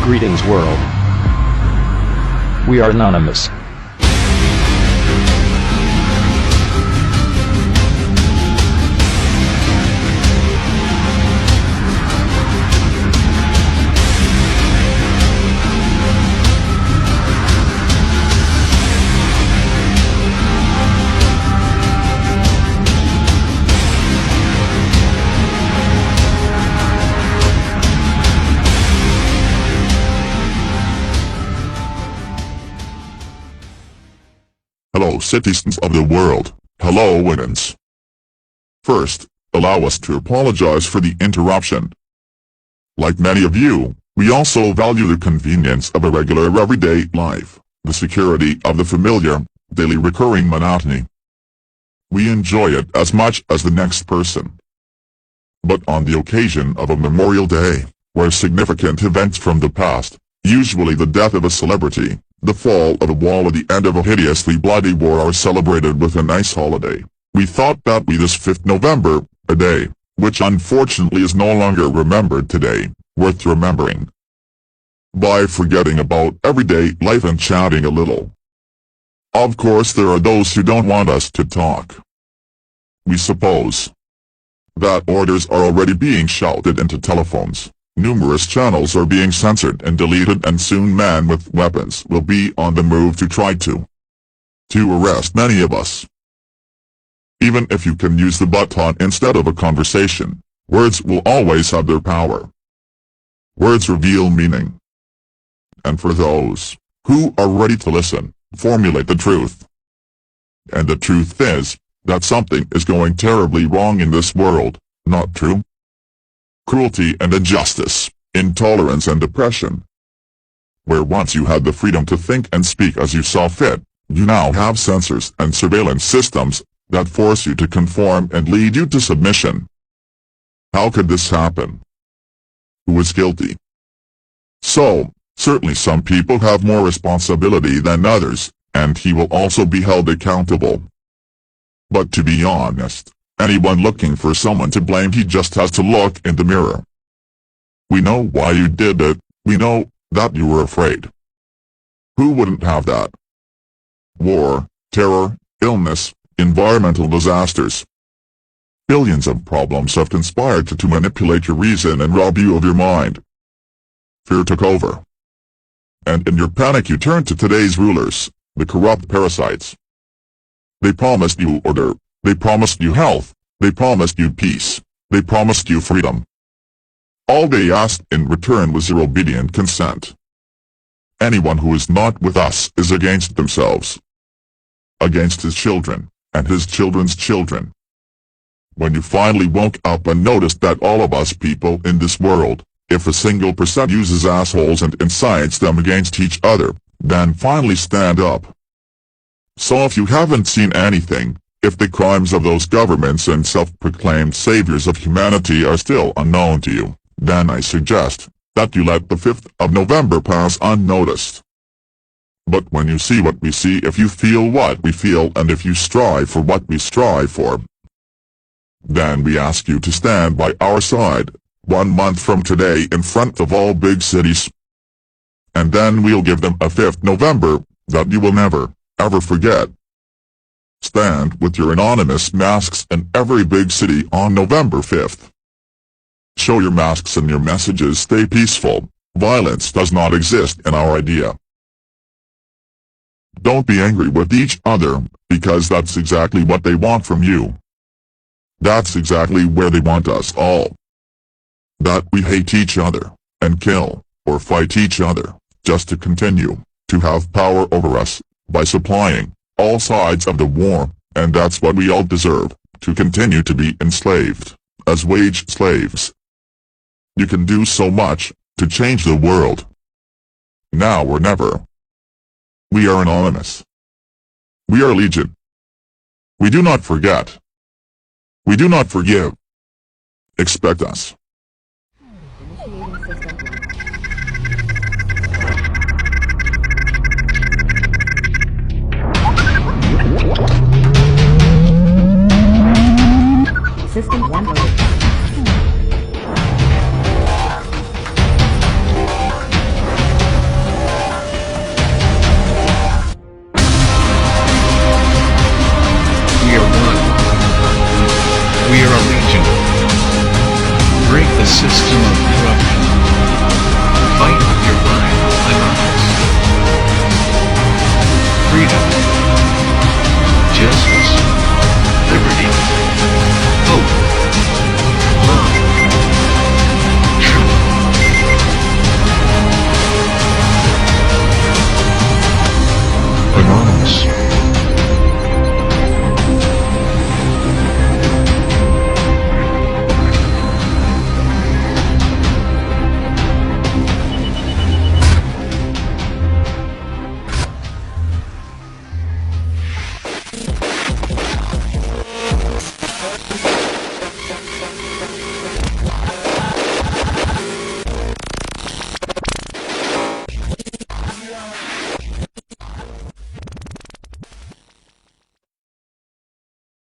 Greetings world. We are anonymous. Hello citizens of the world, hello women's. First, allow us to apologize for the interruption. Like many of you, we also value the convenience of a regular everyday life, the security of the familiar, daily recurring monotony. We enjoy it as much as the next person. But on the occasion of a Memorial Day, where significant events from the past, usually the death of a celebrity, the fall of a wall or the end of a hideously bloody war are celebrated with a nice holiday, we thought that this 5th November, a day, which unfortunately is no longer remembered today, worth remembering. By forgetting about everyday life and chatting a little. Of course there are those who don't want us to talk. We suppose that orders are already being shouted into telephones. Numerous channels are being censored and deleted, and soon men with weapons will be on the move to try to arrest many of us. Even if you can use the button instead of a conversation, words will always have their power. Words reveal meaning. And for those who are ready to listen, formulate the truth. And the truth is that something is going terribly wrong in this world, not true? Cruelty and injustice, intolerance and oppression. Where once you had the freedom to think and speak as you saw fit, you now have censors and surveillance systems that force you to conform and lead you to submission. How could this happen? Who is guilty? So, certainly some people have more responsibility than others, and he will also be held accountable. But to be honest, anyone looking for someone to blame, he just has to look in the mirror. We know why you did it, we know that you were afraid. Who wouldn't have that? War, terror, illness, environmental disasters. Billions of problems have conspired to manipulate your reason and rob you of your mind. Fear took over. And in your panic you turned to today's rulers, the corrupt parasites. They promised you order. They promised you health, they promised you peace, they promised you freedom. All they asked in return was your obedient consent. Anyone who is not with us is against themselves. Against his children, and his children's children. When you finally woke up and noticed that all of us people in this world, if a single percent uses assholes and incites them against each other, then finally stand up. So if you haven't seen anything, if the crimes of those governments and self-proclaimed saviors of humanity are still unknown to you, then I suggest that you let the 5th of November pass unnoticed. But when you see what we see, if you feel what we feel, and if you strive for what we strive for, then we ask you to stand by our side, 1 month from today in front of all big cities. And then we'll give them a 5th November that you will never, ever forget. Stand with your anonymous masks in every big city on November 5th. Show your masks and your messages. Stay peaceful. Violence does not exist in our idea. Don't be angry with each other, because that's exactly what they want from you. That's exactly where they want us all. That we hate each other, and kill, or fight each other, just to continue to have power over us, by supplying all sides of the war, and that's what we all deserve, to continue to be enslaved, as wage slaves. You can do so much, to change the world. Now or never. We are anonymous. We are legion. We do not forget. We do not forgive. Expect us. System 1 loaded. We are a legion. Break the system of corruption. Fight with your mind, Anonymous. Freedom. Justice. Liberty. Hope. Love. Truth. Anonymous.